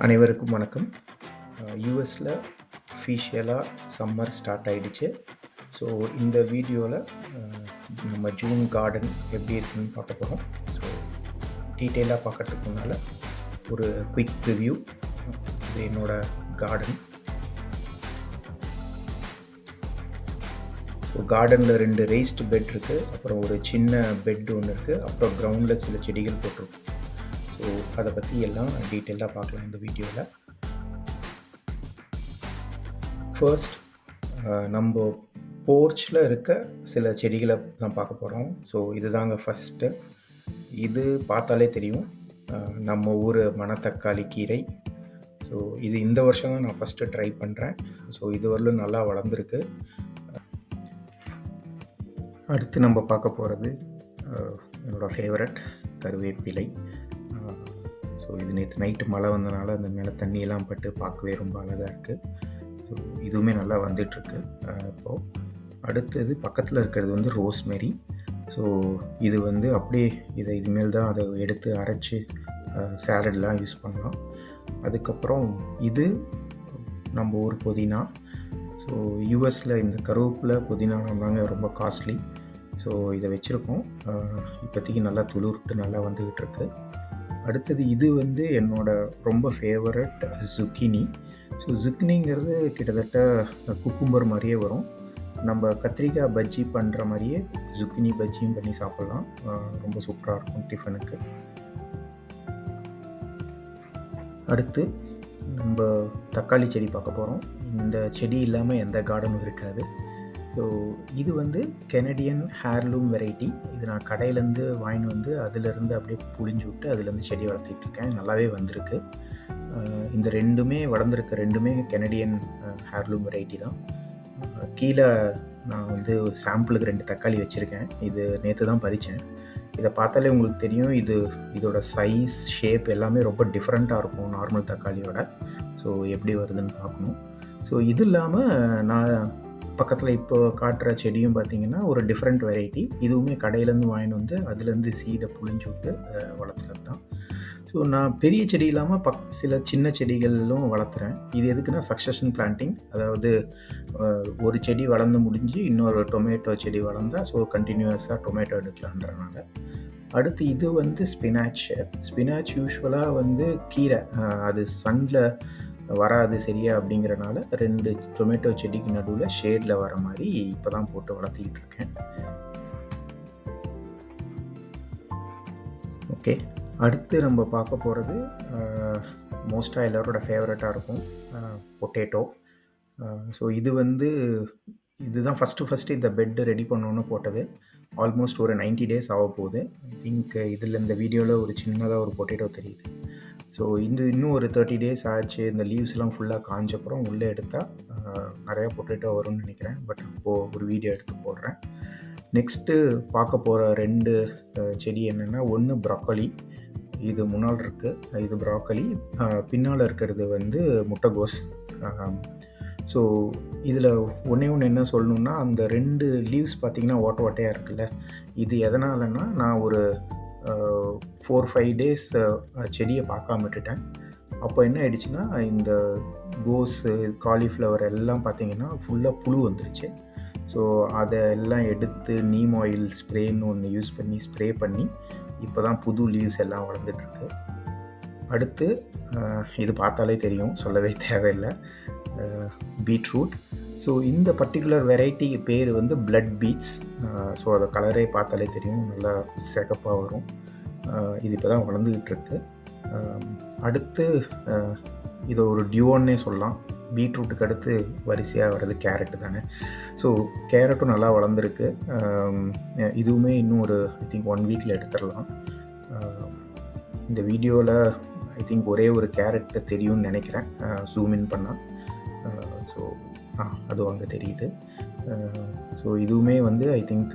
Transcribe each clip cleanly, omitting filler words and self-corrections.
அனைவருக்கும் வணக்கம். யுஎஸ்ல அஃபிஷியலா summer start ஆயிடுச்சு. ஸோ இந்த வீடியோல அ நம்ம ஜூன் கார்டன் எப்படி இருக்குன்னு பார்க்க போறோம். ஸோ டீட்டெயிலா பார்க்கறதுக்கு முன்னால ஒரு குயிக் ரிவ்யூ. இது என்னோட கார்டன். ஸோ கார்டனில் 2 ரெய்ஸ்டு பெட் இருக்குது. அப்புறம் ஒரு சின்ன பெட் ஒன்று இருக்குது. அப்புறம் கிரவுண்டில் சில செடிகள் போட்டிருக்கோம். ஸோ அதை பற்றி எல்லாம் டீட்டெயிலாக பார்க்கலாம் இந்த வீடியோவில். ஃபர்ஸ்ட் நம்ம போர்ச்சில் இருக்க சில செடிகளை தான் பார்க்க போகிறோம். ஸோ இதுதாங்க ஃபஸ்ட்டு. இது பார்த்தாலே தெரியும், நம்ம ஊர் மணத்தக்காளி கீரை. ஸோ இது இந்த வருஷம் தான் நான் ஃபஸ்ட்டு ட்ரை பண்ணுறேன். ஸோ இது வரலும் நல்லா வளர்ந்துருக்கு. அடுத்து நம்ம பார்க்க போகிறது என்னோடய ஃபேவரட் கருவேப்பிலை. ஸோ இது நேற்று நைட்டு மழை வந்தனால அந்த மேலே தண்ணியெல்லாம் பட்டு பார்க்கவே ரொம்ப அழகாக இருக்குது. ஸோ இதுவுமே நல்லா வந்துட்டுருக்கு. இப்போது அடுத்தது பக்கத்தில் இருக்கிறது வந்து ரோஸ்மெரி. ஸோ இது வந்து அப்படியே இதுமேல் தான் அதை எடுத்து அரைச்சி சாலட்லாம் யூஸ் பண்ணலாம். அதுக்கப்புறம் இது நம்ம ஊர் புதினா. ஸோ யூஎஸில் இந்த கருவேப்பிலை புதினாலாம் தாங்க ரொம்ப காஸ்ட்லி. ஸோ இதை வச்சுருக்கோம். இப்போதைக்கு நல்லா துளுர்ட்டு நல்லா வந்துக்கிட்டு இருக்கு. அடுத்தது இது வந்து என்னோடய ரொம்ப ஃபேவரட் zucchini. ஸோ zucchiniங்கிறது கிட்டத்தட்ட குக்கும்பர் மாதிரியே வரும். நம்ம கத்திரிக்காய் பஜ்ஜி பண்ணுற மாதிரியே zucchini பஜ்ஜியும் பண்ணி சாப்பிட்லாம். ரொம்ப சூப்பராக இருக்கும் டிஃபனுக்கு. அடுத்து நம்ம தக்காளி செடி பார்க்க போகிறோம். இந்த செடி இல்லாமல் எந்த கார்டனும் இருக்காது. ஸோ இது வந்து கெனடியன் ஹேர்லூம் வெரைட்டி. இது நான் கடையிலேருந்து வாங்கிட்டு வந்து அதிலேருந்து அப்படியே புழிஞ்சு விட்டு அதுலேருந்து செடி வளர்த்திட்ருக்கேன். நல்லாவே வந்திருக்கு. இந்த ரெண்டுமே கெனடியன் ஹேர்லூம் வெரைட்டி தான். கீழே நான் வந்து சாம்பிளுக்கு 2 தக்காளி வச்சுருக்கேன். இது நேற்று தான் பறித்தேன். இதை பார்த்தாலே உங்களுக்கு தெரியும், இதோட சைஸ், ஷேப் எல்லாமே ரொம்ப டிஃப்ரெண்ட்டாக இருக்கும் நார்மல் தக்காளியோட. ஸோ எப்படி வருதுன்னு பார்க்கணும். ஸோ இது இல்லாமல் நான் பக்கத்தில் இப்போ காட்டுற செடியும் பார்த்திங்கன்னா ஒரு டிஃப்ரெண்ட் வெரைட்டி. இதுவுமே கடையிலேருந்து வாங்கிட்டு வந்து அதுலேருந்து சீடை புழிஞ்சு விட்டு வளர்த்துறது தான். ஸோ நான் பெரிய செடி இல்லாமல் சில சின்ன செடிகளும் வளர்த்துறேன். இது எதுக்குன்னா சக்ஸஷன் பிளான்டிங். அதாவது ஒரு செடி வளர்ந்து முடிஞ்சு இன்னொரு டொமேட்டோ செடி வளர்ந்தால் ஸோ கண்டினியூஸாக டொமேட்டோ எடுக்கலான்றனால. அடுத்து இது வந்து ஸ்பினாச் யூஸ்வலாக வந்து கீரை, அது சன்னில் வராது சரியா அப்படிங்கிறனால 2 டொமேட்டோ செடிக்கு நடுவில் ஷேடில் வர மாதிரி இப்போ தான் போட்டு வளர்த்திக்கிட்டு இருக்கேன். ஓகே, அடுத்து நம்ம பார்க்க போகிறது மோஸ்ட்டாக எல்லோரோட ஃபேவரட்டாக இருக்கும், பொட்டேட்டோ. ஸோ இதுதான் ஃபஸ்ட்டு இந்த பெட்டு ரெடி பண்ணோன்னு போட்டது. ஆல்மோஸ்ட் ஒரு 90 days ஆக போகுது. ஐ திங்க் இதில் இந்த வீடியோவில் ஒரு சின்னதாக ஒரு பொட்டேட்டோ தெரியுது. ஸோ இன்னும் ஒரு 30 days ஆச்சு. இந்த லீவ்ஸ்லாம் ஃபுல்லாக காஞ்சப்புறம் உள்ளே எடுத்தால் நிறையா பொட்டேட்டோ வரும்னு நினைக்கிறேன். பட் இப்போது ஒரு வீடியோ எடுத்து போடுறேன். நெக்ஸ்ட்டு பார்க்க போகிற 2 செடி என்னென்னா, ஒன்று ப்ராக்கோலி. இது முன்னால் இருக்குது, இது ப்ராக்கோலி. பின்னால் இருக்கிறது வந்து முட்டைகோஸ். ஸோ இதில் ஒன்று என்ன சொல்லணுன்னா, அந்த 2 லீவ்ஸ் பார்த்திங்கன்னா ஓட்டையாக இருக்குல்ல. இது எதனாலன்னா, நான் ஒரு 4-5 days செடியை பார்க்காம விட்டுட்டேன். அப்போ என்ன ஆயிடுச்சுன்னா, இந்த கோஸு, காலிஃப்ளவர் எல்லாம் பார்த்திங்கன்னா ஃபுல்லாக புழு வந்துருச்சு. ஸோ அதை எல்லாம் எடுத்து நீம் ஆயில் ஸ்ப்ரேன்னு ஒன்று யூஸ் பண்ணி ஸ்ப்ரே பண்ணி இப்போ தான் புது லீவ்ஸ் எல்லாம் வளர்ந்துட்டுருக்கு. அடுத்து இது பார்த்தாலே தெரியும், சொல்லவே தேவையில்லை, பீட்ரூட். ஸோ இந்த பர்டிகுலர் வெரைட்டி பேர் வந்து பிளட் பீட்ஸ். ஸோ அதை கலரே பார்த்தாலே தெரியும், நல்லா சிகப்பாக வரும். இது இப்போ தான் வளர்ந்துக்கிட்டு இருக்கு. அடுத்து இது ஒரு டியூன்னே சொல்லலாம். பீட்ரூட்டுக்கு அடுத்து வரிசையாக வர்றது கேரட்டு தானே. ஸோ கேரட்டும் நல்லா வளர்ந்துருக்கு. இதுவுமே இன்னும் ஒரு ஐ திங்க் 1 வீக்கில் எடுத்துடலாம். இந்த வீடியோவில் ஐ திங்க் ஒரே ஒரு கேரட்டு தெரியும்னு நினைக்கிறேன், ஜூம் இன் பண்ணால். ஸோ அதுவும் அங்கே தெரியுது. ஸோ இதுவுமே வந்து ஐ திங்க்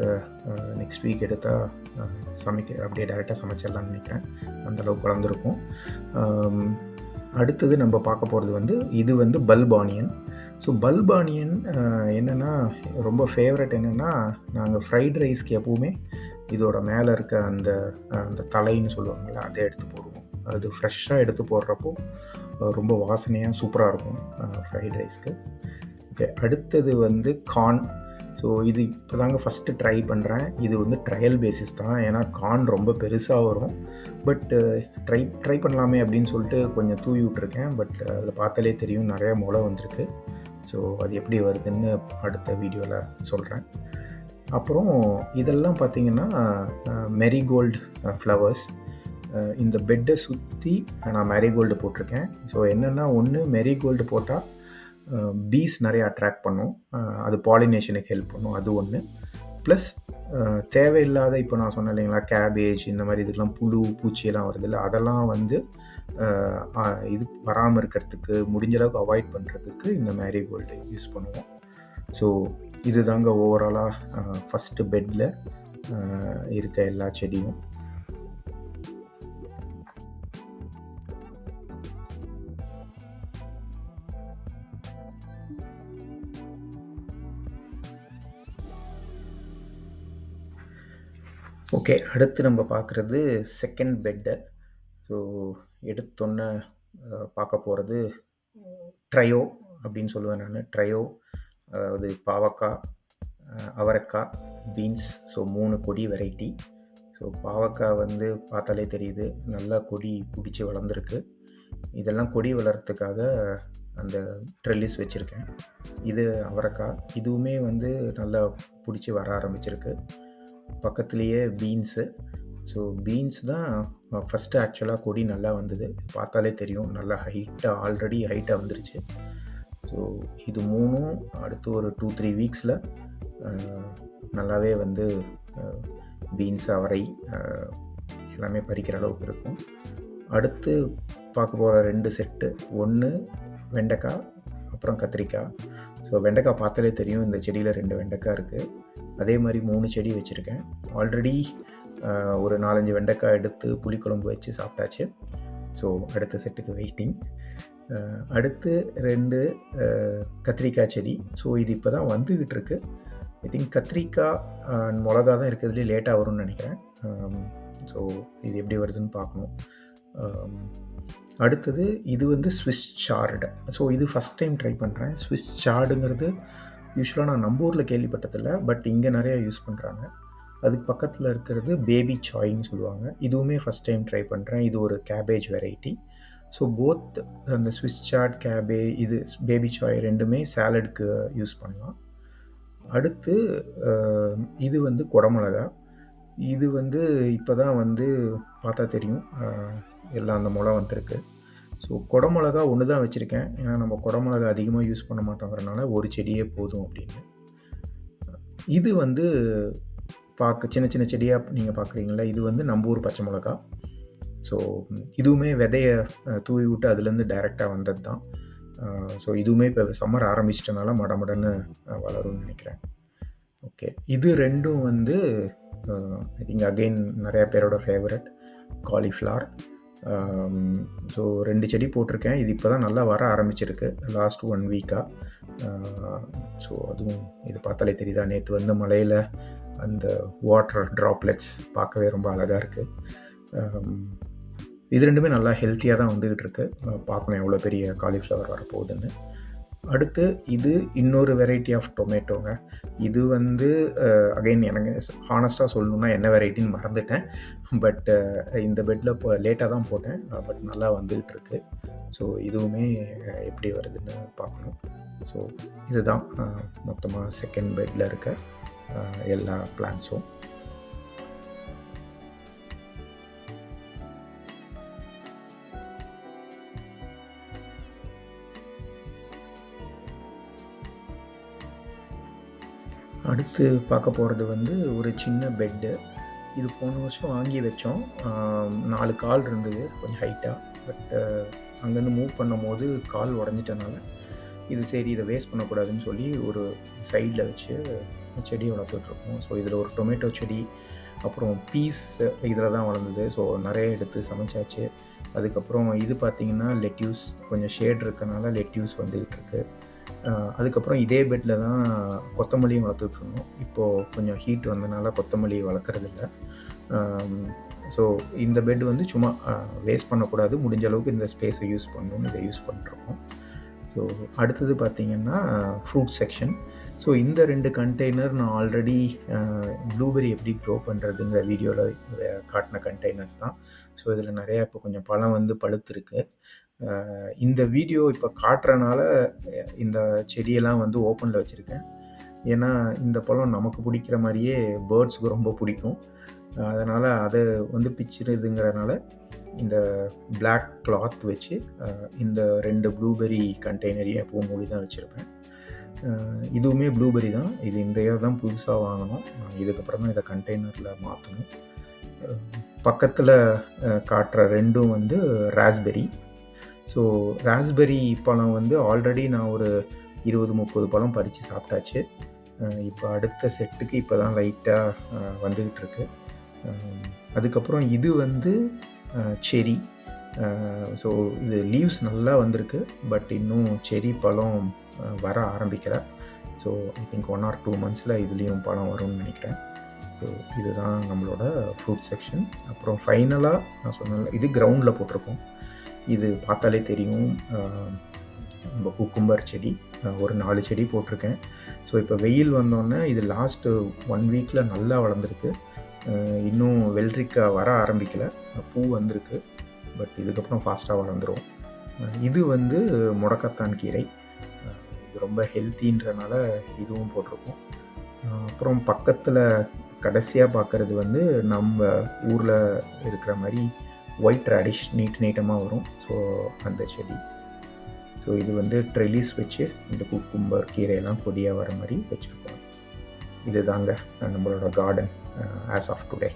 நெக்ஸ்ட் வீக் எடுத்தால் அப்படியே டேரெக்டாக சமைச்சிடலான்னு நினைக்கிறேன். அந்தளவுக்கு வளர்ந்துருக்கும். அடுத்தது நம்ம பார்க்க போகிறது வந்து இது வந்து bulb onion. So bulb onion என்னென்னா, ரொம்ப ஃபேவரட் என்னென்னா, நாங்கள் ஃப்ரைட் ரைஸ்க்கு எப்போவுமே இதோட மேலே இருக்க அந்த தலைன்னு சொல்லுவாங்கள்ல, அதை எடுத்து போடுவோம். அது ஃப்ரெஷ்ஷாக எடுத்து போடுறப்போ ரொம்ப வாசனையாக சூப்பராக இருக்கும் ஃப்ரைட் ரைஸ்க்கு. ஓகே, அடுத்தது வந்து கார்ன். ஸோ இது இப்போ தாங்க ஃபஸ்ட்டு ட்ரை பண்ணுறேன். இது வந்து ட்ரையல் பேசிஸ் தான், ஏன்னா கார்ன் ரொம்ப பெருசாக வரும். பட் ட்ரை பண்ணலாமே அப்படின்னு சொல்லிட்டு கொஞ்சம் தூவி விட்ருக்கேன். பட் அதில் பார்த்தாலே தெரியும் நிறையா முளை வந்திருக்கு. ஸோ அது எப்படி வருதுன்னு அடுத்த வீடியோவில் சொல்கிறேன். அப்புறம் இதெல்லாம் பார்த்திங்கன்னா மேரிகோல்டு ஃப்ளவர்ஸ். இந்த பெட்டை சுற்றி நான் மேரிகோல்டு போட்டிருக்கேன். ஸோ என்னென்னா, ஒன்று மேரிகோல்டு போட்டால் பீஸ் நிறைய அட்ராக்ட் பண்ணும், அது பாலினேஷனுக்கு ஹெல்ப் பண்ணும், அது ஒன்று. ப்ளஸ் தேவையில்லாத, இப்போ நான் சொன்னேன் இல்லைங்களா, கேபேஜ் இந்த மாதிரி இதுக்கெலாம் புழு பூச்சியெல்லாம் வருதில்ல, அதெல்லாம் வந்து இது வராமல் இருக்கிறதுக்கு முடிஞ்ச அளவுக்கு அவாய்ட் பண்ணுறதுக்கு இந்த மேரிகோல்டு யூஸ் பண்ணுவோம். ஸோ இது தாங்க ஓவராலாக ஃபஸ்ட்டு பெட்டில் இருக்க எல்லா செடியும். ஓகே, அடுத்து நம்ம பார்க்குறது செகண்ட் பெட்டு. ஸோ எடுத்தோன்னே பார்க்க போகிறது ட்ரையோ அப்படின்னு சொல்லுவேன் நான். ட்ரையோ, அதாவது பாவக்காய், அவரைக்காய், பீன்ஸ். ஸோ 3 கொடி வெரைட்டி. ஸோ பாவக்காய் வந்து பார்த்தாலே தெரியுது, நல்லா கொடி பிடிச்சி வளர்ந்துருக்கு. இதெல்லாம் கொடி வளர்கிறதுக்காக அந்த ட்ரெல்லிஸ் வச்சுருக்கேன். இது அவரைக்காய், இதுவுமே வந்து நல்லா பிடிச்சி வர ஆரம்பிச்சிருக்கு. பக்கத்துலேயே பீன்ஸு. ஸோ பீன்ஸ் தான் ஃபஸ்ட்டு ஆக்சுவலாக கொடி நல்லா வந்தது, பார்த்தாலே தெரியும் நல்லா ஆல்ரெடி ஹைட்டாக வந்துருச்சு. ஸோ இது 3ம் அடுத்து ஒரு 2-3 வீக்ஸில் நல்லாவே வந்து பீன்ஸ், அவரை எல்லாமே பறிக்கிற அளவுக்கு இருக்கும். அடுத்து பார்க்க போகிற 2 செட்டு, ஒன்று வெண்டைக்காய், அப்புறம் கத்திரிக்காய். ஸோ வெண்டைக்காய் பார்த்தாலே தெரியும், இந்த செடியில் 2 வெண்டைக்காய் இருக்குது. அதே மாதிரி 3 செடி வச்சுருக்கேன். ஆல்ரெடி ஒரு 4-5 வெண்டைக்காய் எடுத்து புளிக்குழம்பு வச்சு சாப்பிட்டாச்சு. ஸோ அடுத்த செட்டுக்கு வெயிட்டிங். அடுத்து 2 கத்திரிக்காய் செடி. ஸோ இது இப்போ தான் வந்துக்கிட்டு இருக்கு. ஐ திங்க் கத்திரிக்காய் மிளகா தான் இருக்கிறதுலே லேட்டாக வரும்னு நினைக்கிறேன். ஸோ இது எப்படி வருதுன்னு பார்க்கணும். அடுத்தது இது வந்து ஸ்விஸ் சார்டு. ஸோ இது ஃபஸ்ட் டைம் ட்ரை பண்ணுறேன். ஸ்விஸ் சார்டுங்கிறது யூஸ்வலாக நான் நம்ம ஊரில் கேள்விப்பட்டதில்லை, பட் இங்கே நிறையா யூஸ் பண்ணுறாங்க. அதுக்கு பக்கத்தில் இருக்கிறது பேபி சாய்ன்னு சொல்லுவாங்க. இதுவுமே ஃபஸ்ட் டைம் ட்ரை பண்ணுறேன். இது ஒரு கேபேஜ் வெரைட்டி. ஸோ போத் அந்த ஸ்விஸ் சார்ட், இது பேபி சாய் ரெண்டுமே சாலடுக்கு யூஸ் பண்ணலாம். அடுத்து இது வந்து குடமிளகா. இது வந்து இப்போ தான் வந்து பார்த்தா தெரியும், எல்லாம் அந்த முளை வந்திருக்கு. ஸோ குடமிளகா ஒன்று தான் வச்சுருக்கேன், ஏன்னா நம்ம குடமிளகா அதிகமாக யூஸ் பண்ண மாட்டோங்கிறனால ஒரு செடியே போதும் அப்படின்னு. இது வந்து சின்ன சின்ன செடியாக நீங்கள் பார்க்குறீங்களா, இது வந்து நம்ம ஊர் பச்சை மிளகா. ஸோ இதுவுமே விதையை தூவி விட்டு அதுலேருந்து டைரெக்டாக வந்தது தான். ஸோ இதுவுமே இப்போ சம்மர் ஆரம்பிச்சிட்டனால மடமடன்னு வளரும்னு நினைக்கிறேன். ஓகே, இது ரெண்டும் வந்து ஐ திங்க் அகெயின் நிறையா பேரோட ஃபேவரட், காலிஃப்ளவர். ஸோ 2 செடி போட்டிருக்கேன். இது இப்போ தான் நல்லா வர ஆரம்பிச்சிருக்கு லாஸ்ட் 1 வீக்காக. ஸோ அதுவும் இது பார்த்தாலே தெரியுதா, நேற்று வந்த மழையில் அந்த வாட்டர் ட்ராப்லெட்ஸ் பார்க்கவே ரொம்ப அழகாக இருக்குது. இது ரெண்டுமே நல்லா ஹெல்த்தியாக தான் வந்துக்கிட்டு இருக்கு. பார்க்கணும் எவ்வளோ பெரிய காலிஃப்ளவர் வரப்போகுதுன்னு. அடுத்து இது இன்னொரு வெரைட்டி ஆஃப் டொமேட்டோங்க. இது வந்து அகைன் எனக்கு ஹானஸ்ட்டாக சொல்லணுன்னா என்ன வெரைட்டின்னு மறந்துட்டேன். பட் இந்த பெட்டில் இப்போ லேட்டாக தான் போட்டேன், பட் நல்லா வந்துக்கிட்டு இருக்கு. ஸோ இதுவுமே எப்படி வருதுன்னு பார்க்கணும். ஸோ இதுதான் மொத்தமாக செகண்ட் பெட்டில் இருக்க எல்லா பிளான்ஸும். அடுத்து பார்க்க போகிறது வந்து ஒரு சின்ன பெட்டு. இது போன வருஷம் வாங்கி வச்சோம். 4 கால் இருந்தது, கொஞ்சம் ஹைட்டாக. பட் அங்கேருந்து மூவ் பண்ணும்போது கால் உடஞ்சிட்டனால இது சரி, இதை வேஸ்ட் பண்ணக்கூடாதுன்னு சொல்லி ஒரு சைடில் வச்சு செடியை வளர்த்துட்ருக்கோம். ஸோ இதில் ஒரு டொமேட்டோ செடி, அப்புறம் பீஸ் இதில் தான் வளர்ந்தது. ஸோ நிறைய எடுத்து சமைச்சாச்சு. அதுக்கப்புறம் இது பார்த்திங்கன்னா லெட்யூஸ், கொஞ்சம் ஷேட் இருக்கனால லெட்யூஸ் வந்துக்கிட்டு இருக்கு. அதுக்கப்புறம் இதே பெட்டில் தான் கொத்தமல்லியும் வளர்த்துட்ருந்தோம். இப்போது கொஞ்சம் ஹீட் வந்தனால கொத்தமல்லி வளர்க்குறதில்ல. ஸோ இந்த பெட் வந்து சும்மா வேஸ்ட் பண்ணக்கூடாது, முடிஞ்ச அளவுக்கு இந்த ஸ்பேஸை யூஸ் பண்ணணும்னு இதை யூஸ் பண்ணிருக்கோம். ஸோ அடுத்தது பார்த்திங்கன்னா ஃப்ரூட் செக்ஷன். ஸோ இந்த 2 கண்டெய்னர் நான் ஆல்ரெடி ப்ளூபெர்ரி எப்படி க்ரோ பண்ணுறதுங்கிற வீடியோவில் காட்டின கண்டெய்னர்ஸ் தான். ஸோ இதில் நிறையா இப்போ கொஞ்சம் பழம் வந்து பழுத்துருக்கு. இந்த வீடியோ இப்போ காட்டுறனால இந்த செடியெல்லாம் வந்து ஓப்பனில் வச்சுருக்கேன். ஏன்னா இந்த பழம் நமக்கு பிடிக்கிற மாதிரியே பேர்ட்ஸுக்கு ரொம்ப பிடிக்கும். அதனால் அதை வந்து பிச்சிருதுங்கிறனால இந்த பிளாக் கிளாத் வச்சு இந்த 2 ப்ளூபெர்ரி கண்டெய்னரையும் எப்பவும் மூடி தான் வச்சுருப்பேன். இதுவுமே ப்ளூபெர்ரி தான். இது இந்த இயர் தான் புதுசாக வாங்கினோம். இதுக்கப்புறம் தான் இதை கண்டெய்னரில் மாற்றணும். பக்கத்தில் காட்டுற 2ம் வந்து ராஸ்பெர்ரி. ஸோ ராஸ்பெர்ரி பழம் வந்து ஆல்ரெடி நான் ஒரு 20-30 பழம் பறித்து சாப்பிட்டாச்சு. இப்போ அடுத்த செட்டுக்கு இப்போ தான் லைட்டாக வந்துக்கிட்டு இருக்கு. அதுக்கப்புறம் இது வந்து செரி. ஸோ இது லீவ்ஸ் நல்லா வந்திருக்கு, பட் இன்னும் செரி பழம் வர ஆரம்பிக்கல. ஸோ ஐ திங்க் 1 or 2 monthஸில் இதுலேயும் பழம் வரும்னு நினைக்கிறேன். ஸோ இதுதான் நம்மளோட ஃப்ரூட் செக்ஷன். அப்புறம் ஃபைனலாக நான் சொன்னேன்ல, இது கிரவுண்டில் போட்டிருக்கோம். இது பார்த்தாலே தெரியும், நம்ம குக்கும்பர் செடி ஒரு 4 செடி போட்டிருக்கேன். ஸோ இப்போ வெயில் வந்தோடனே இது லாஸ்ட்டு 1 வீக்கில் நல்லா வளர்ந்துருக்கு. இன்னும் வெள்ளரிக்காய் வர ஆரம்பிக்கலை, பூ வந்திருக்கு, பட் இதுக்கப்புறம் ஃபாஸ்ட்டாக வளர்ந்துடும். இது வந்து முடக்கத்தான் கீரை. இது ரொம்ப ஹெல்த்தின்றனால இதுவும் போட்டிருக்கோம். அப்புறம் பக்கத்தில் கடைசியாக பார்க்குறது வந்து நம்ம ஊரில் இருக்கிற மாதிரி ஒயிட் ரேடிஷ் நீட்டமாக வரும். ஸோ அந்த செடி. ஸோ இது வந்து ட்ரெலிஸ் வச்சு இந்த குக்கும்பர் கீரையெல்லாம் கொடியாக வர மாதிரி வச்சுருக்கோம். இது தாங்க நம்மளோட கார்டன் ஆஸ் ஆஃப் டுடே.